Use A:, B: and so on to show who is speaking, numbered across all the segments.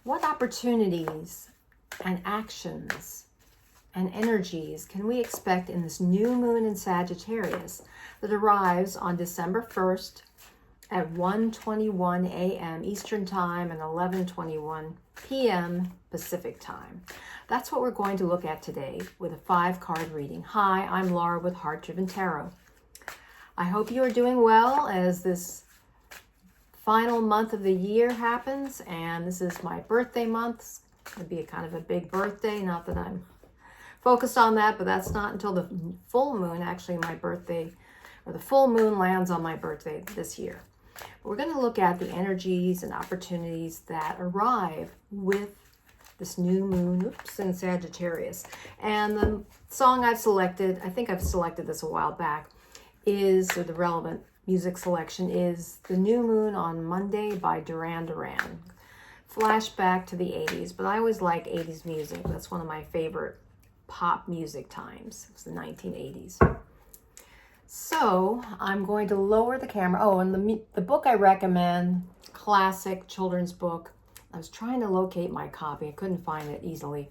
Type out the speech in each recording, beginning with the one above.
A: What opportunities and actions and energies can we expect in this new moon in Sagittarius that arrives on December 1st at 1:21 a.m. Eastern Time and 11:21 p.m. Pacific Time? That's what we're going to look at today with a 5-card reading. Hi, I'm Laura with Heart Driven Tarot. I hope you are doing well as this final month of the year happens, and this is my birthday month. It'd be a kind of a big birthday, not that I'm focused on that, but that's not until the full moon. Actually, my birthday, or the full moon, lands on my birthday this year. But we're going to look at the energies and opportunities that arrive with this new moon in Sagittarius. And the song I've selected, I think I've selected this a while back, is, or the relevant music selection is The New Moon on Monday by Duran Duran. Flashback to the 80s, but I always like 80s music. That's one of my favorite pop music times. It's the 1980s. So I'm going to lower the camera. Oh, and the book I recommend, classic children's book. I was trying to locate my copy. I couldn't find it easily.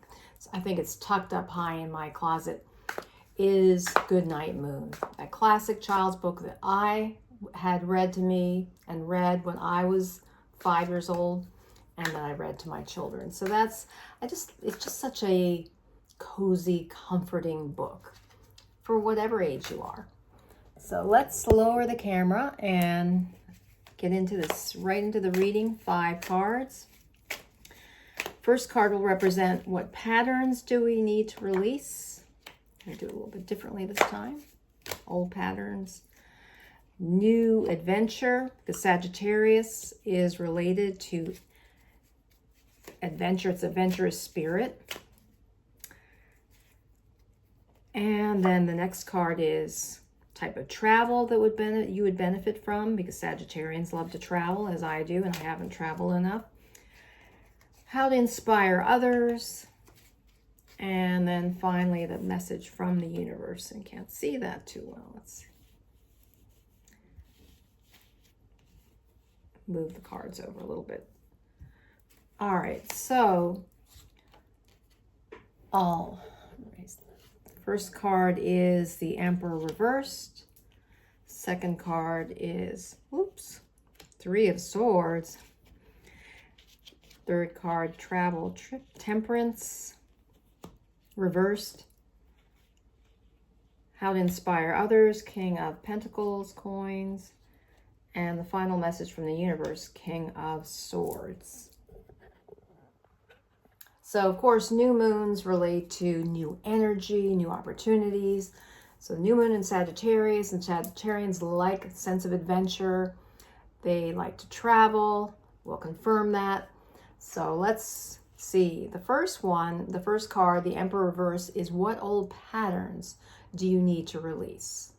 A: I think it's tucked up high in my closet. Is Goodnight Moon, a classic child's book that I had read to me and read when I was 5 years old, and that I read to my children. So it's just such a cozy, comforting book for whatever age you are. So let's lower the camera and get into this, right into the reading. 5 cards. First card will represent what patterns do we need to release. I'm going to do it a little bit differently this time. Old patterns. New adventure, because Sagittarius is related to adventure. It's adventurous spirit. And then the next card is type of travel that you would benefit from, because Sagittarians love to travel, as I do, and I haven't traveled enough. How to inspire others. And then finally, the message from the universe. And can't see that too well. Let's move the cards over a little bit. All right, so first card is the Emperor reversed. Second card is, 3 of Swords. Third card, travel, trip, temperance, reversed. How to inspire others, King of Pentacles, coins. And the final message from the universe, King of Swords. So, of course, new moons relate to new energy, new opportunities. So, new moon in Sagittarius, and Sagittarians like a sense of adventure. They like to travel. We'll confirm that. So, let's see. The first card, the Emperor reverse, is what old patterns do you need to release?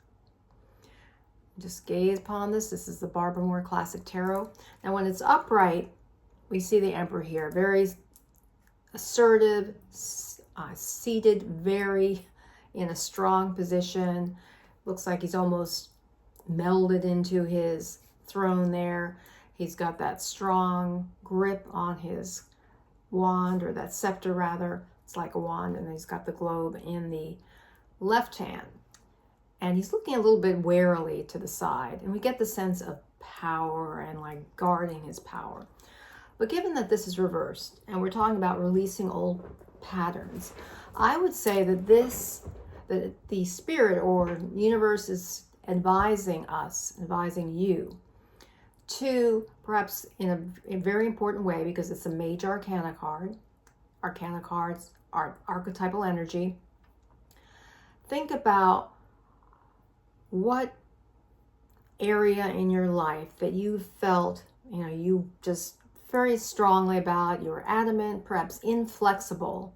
A: Just gaze upon this. This is the Barbara Moore Classic Tarot. Now, when it's upright, we see the Emperor here. Very assertive, seated, very in a strong position. Looks like he's almost melded into his throne there. He's got that strong grip on his wand, or that scepter rather. It's like a wand, and he's got the globe in the left hand. And he's looking a little bit warily to the side. And we get the sense of power and like guarding his power. But given that this is reversed, and we're talking about releasing old patterns, I would say that the spirit or universe is advising you to, perhaps in a very important way, because it's a major arcana card. Arcana cards are archetypal energy. Think about what area in your life that you felt, you just very strongly about, you were adamant, perhaps inflexible,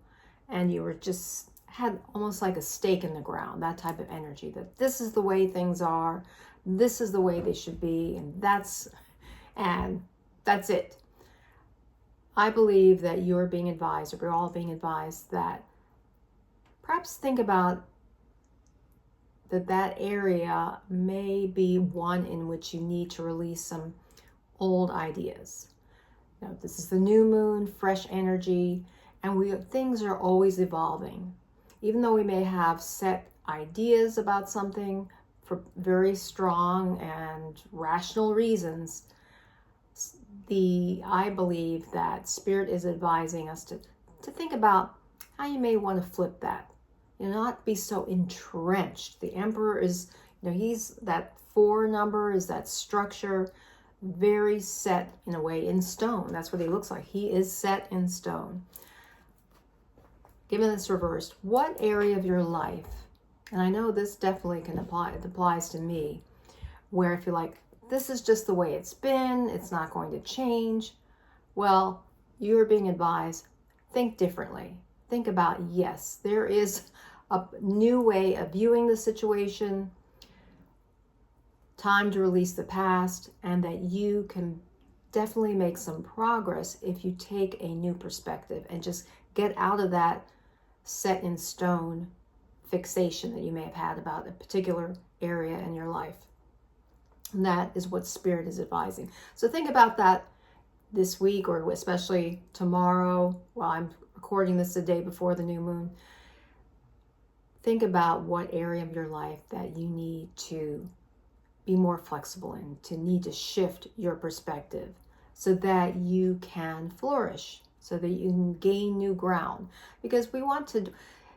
A: and you were just had almost like a stake in the ground, that type of energy, that this is the way things are, this is the way they should be, and that's it. I believe that you're being advised, or we're all being advised, that perhaps think about that area may be one in which you need to release some old ideas. You know, this is the new moon, fresh energy, and things are always evolving. Even though we may have set ideas about something for very strong and rational reasons, I believe that Spirit is advising us to think about how you may want to flip that. You know, not be so entrenched. The Emperor is, you know, he's that 4 number, is that structure, very set in a way in stone. That's what he looks like. He is set in stone. Given this reversed, what area of your life, and I know this definitely can apply, it applies to me, where if you're like, this is just the way it's been, it's not going to change, well, you're being advised, think differently. Think about, yes, there is a new way of viewing the situation, time to release the past, and that you can definitely make some progress if you take a new perspective and just get out of that set in stone fixation that you may have had about a particular area in your life. And that is what Spirit is advising. So think about that this week, or especially tomorrow, while I'm recording this the day before the new moon. Think about what area of your life that you need to be more flexible in, to need to shift your perspective so that you can flourish, so that you can gain new ground. Because we want to,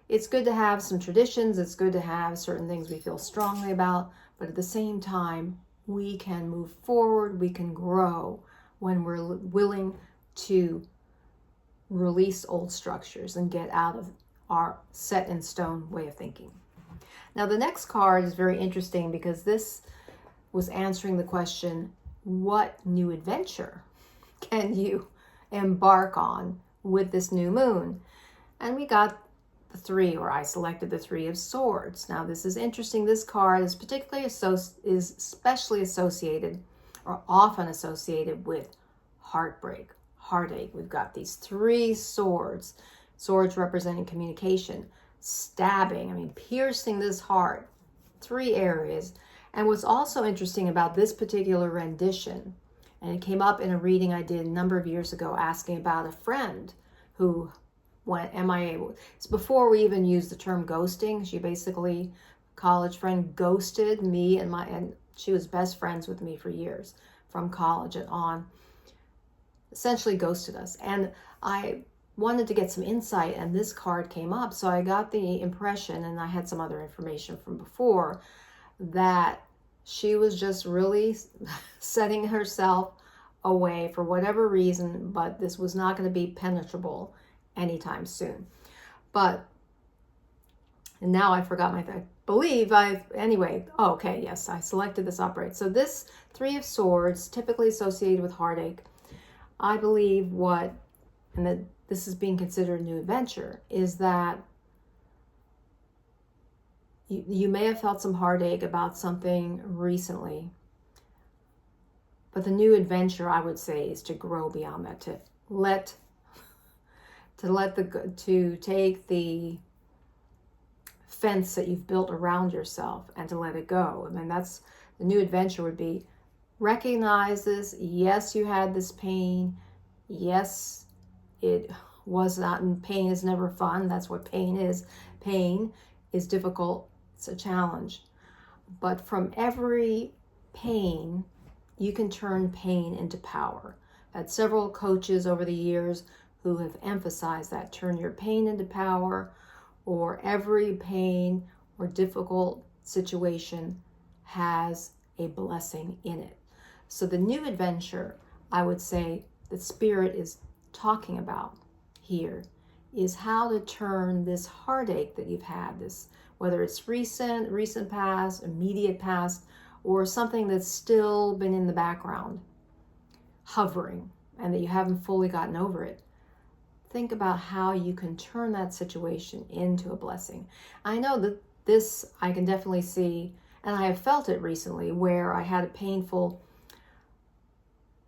A: it's good to have some traditions, it's good to have certain things we feel strongly about, but at the same time, we can move forward, we can grow when we're willing to release old structures and get out of our set in stone way of thinking. Now the next card is very interesting because this was answering the question, what new adventure can you embark on with this new moon? And we got the 3, or I selected the 3 of Swords. Now this is interesting. This card is especially associated, or often associated, with heartbreak, heartache. We've got these 3 swords representing communication, stabbing, piercing this heart, 3 areas. And what's also interesting about this particular rendition, and it came up in a reading I did a number of years ago asking about a friend who went MIA. It's before we even used the term ghosting. She basically, college friend, ghosted me, and she was best friends with me for years from college and on. Essentially ghosted us. And I wanted to get some insight, and this card came up. So I got the impression, and I had some other information from before, that she was just really setting herself away for whatever reason, but this was not going to be penetrable anytime soon. But and now I forgot okay, yes, I selected this upright. So this 3 of Swords, typically associated with heartache, I believe and that this is being considered a new adventure, is that you may have felt some heartache about something recently, but the new adventure, I would say, is to grow beyond that, to take the fence that you've built around yourself and to let it go. That's the new adventure would be recognize this. Yes, you had this pain. Yes, it was not, and pain is never fun. That's what pain is. Pain is difficult. It's a challenge. But from every pain, you can turn pain into power. I've had several coaches over the years who have emphasized that. Turn your pain into power, or every pain or difficult situation has a blessing in it. So the new adventure, I would say, that Spirit is talking about here is how to turn this heartache that you've had, this, whether it's recent past, immediate past, or something that's still been in the background, hovering, and that you haven't fully gotten over it. Think about how you can turn that situation into a blessing. I know that this I can definitely see, and I have felt it recently, where I had a painful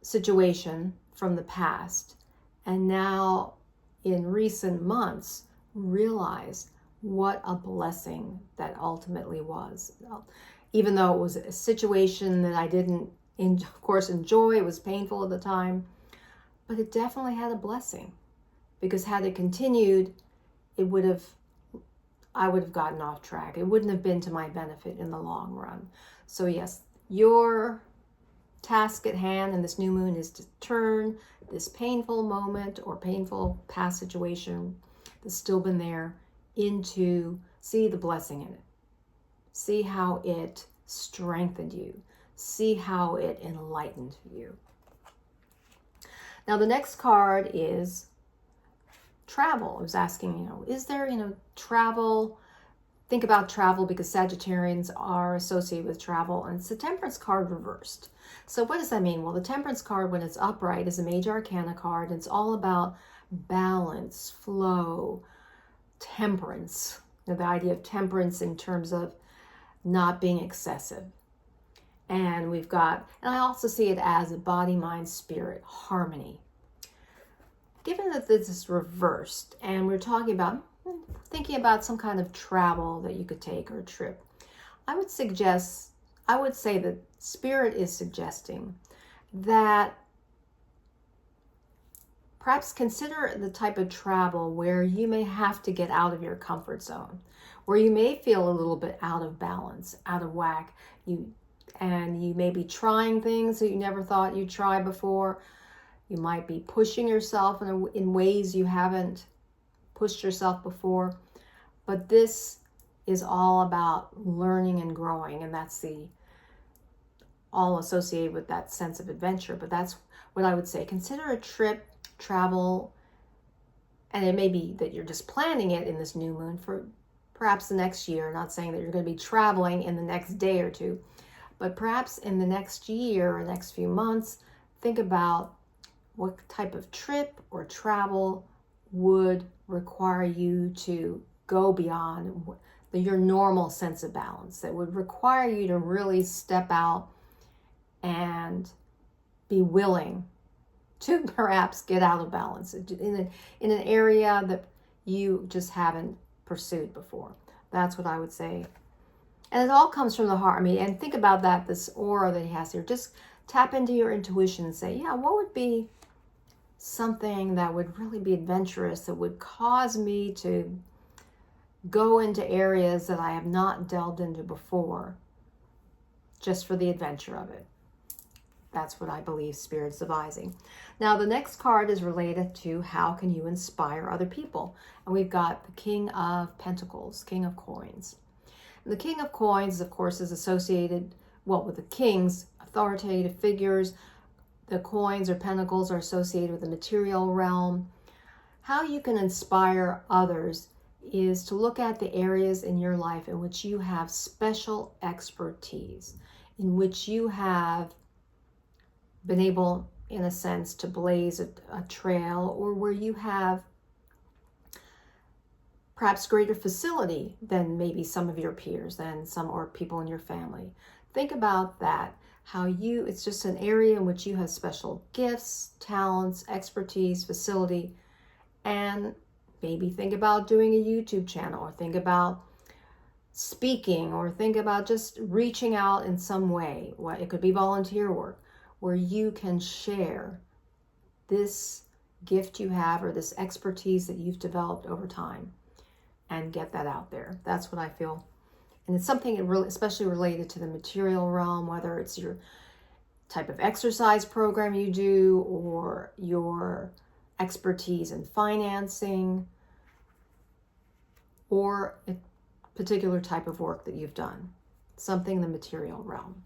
A: situation from the past, and now in recent months realize what a blessing that ultimately was. Even though it was a situation that I didn't, of course, enjoy, it was painful at the time, but it definitely had a blessing, because had it continued, I would have gotten off track. It wouldn't have been to my benefit in the long run. So yes, your task at hand in this new moon is to turn this painful moment or painful past situation that's still been there into, see the blessing in it. See how it strengthened you. See how it enlightened you. Now the next card is travel. I was asking, is there, travel? Think about travel, because Sagittarians are associated with travel, and it's the Temperance card reversed. So what does that mean? Well, the Temperance card, when it's upright, is a major arcana card. And it's all about balance, flow, temperance. The idea of temperance in terms of not being excessive. And I also see it as a body, mind, spirit, harmony. Given that this is reversed, and we're thinking about some kind of travel that you could take, or a trip, I would say that Spirit is suggesting that perhaps consider the type of travel where you may have to get out of your comfort zone, where you may feel a little bit out of balance, out of whack, and you may be trying things that you never thought you'd try before. You might be pushing yourself in ways you haven't pushed yourself before. But this is all about learning and growing, and that's all associated with that sense of adventure. But that's what I would say. Consider a trip, travel, and it may be that you're just planning it in this new moon for perhaps the next year. Not saying that you're going to be traveling in the next day or two, but perhaps in the next year or next few months, think about what type of trip or travel would require you to go beyond your normal sense of balance, that would require you to really step out and be willing to perhaps get out of balance in an area that you just haven't pursued before. That's what I would say. And it all comes from the heart. And think about that, this aura that he has here. Just tap into your intuition and say, yeah, what would be something that would really be adventurous, that would cause me to go into areas that I have not delved into before, just for the adventure of it. That's what I believe Spirit's advising. Now, the next card is related to how can you inspire other people. And we've got the King of Pentacles, King of Coins. And the King of Coins, of course, is associated, with the kings, authoritative figures. The coins or pentacles are associated with the material realm. How you can inspire others is to look at the areas in your life in which you have special expertise, in which you have been able, in a sense, to blaze a trail, or where you have perhaps greater facility than maybe some of your peers, or people in your family. Think about that. It's just an area in which you have special gifts, talents, expertise, facility, and maybe think about doing a YouTube channel, or think about speaking, or think about just reaching out in some way. It could be volunteer work, where you can share this gift you have, or this expertise that you've developed over time, and get that out there. That's what I feel. And it's something especially related to the material realm, whether it's your type of exercise program you do, or your expertise in financing, or a particular type of work that you've done. Something in the material realm.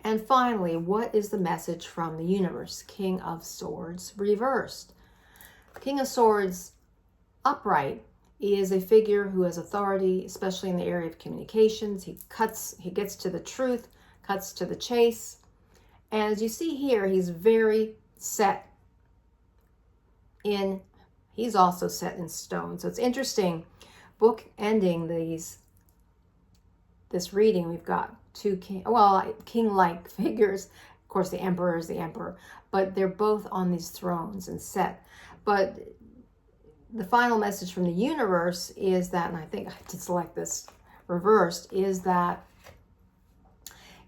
A: And finally, what is the message from the universe? King of Swords reversed. King of Swords upright is a figure who has authority, especially in the area of communications. He gets to the truth, cuts to the chase. And as you see here, he's very set he's also set in stone. So it's interesting, book ending this reading, we've got two king-like figures. Of course, the emperor is the emperor, but they're both on these thrones and set. But the final message from the universe is that, and I think I did select this reversed, is that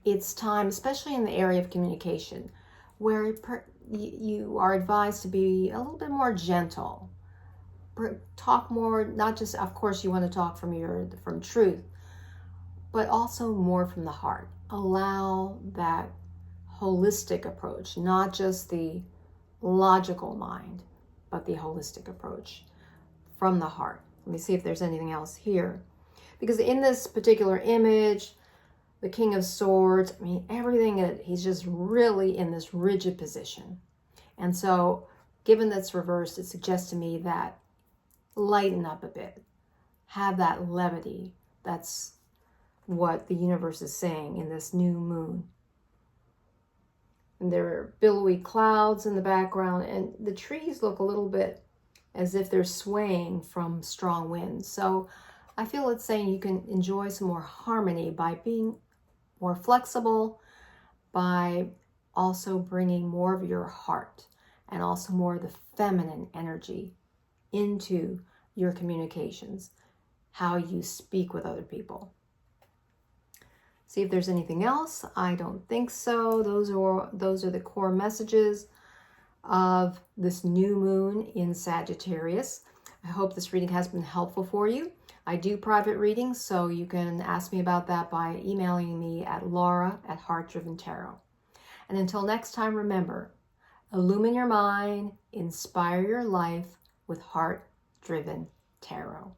A: it's time, especially in the area of communication, where you are advised to be a little bit more gentle. Talk more, not just, of course, you want to talk from truth, but also more from the heart. Allow that holistic approach, not just the logical mind, but the holistic approach from the heart. Let me see if there's anything else here. Because in this particular image, the King of Swords, I mean, everything, he's just really in this rigid position. And so, given that's reversed, it suggests to me that lighten up a bit. Have that levity. That's what the universe is saying in this new moon. And there are billowy clouds in the background, and the trees look a little bit as if they're swaying from strong winds. So I feel it's saying you can enjoy some more harmony by being more flexible, by also bringing more of your heart and also more of the feminine energy into your communications, how you speak with other people. See if there's anything else. I don't think so. Those are the core messages of this new moon in Sagittarius. I hope this reading has been helpful for you. I do private readings, so you can ask me about that by emailing me at laura@heartdriventarot. And until next time, remember, illumine your mind, inspire your life with Heart Driven Tarot.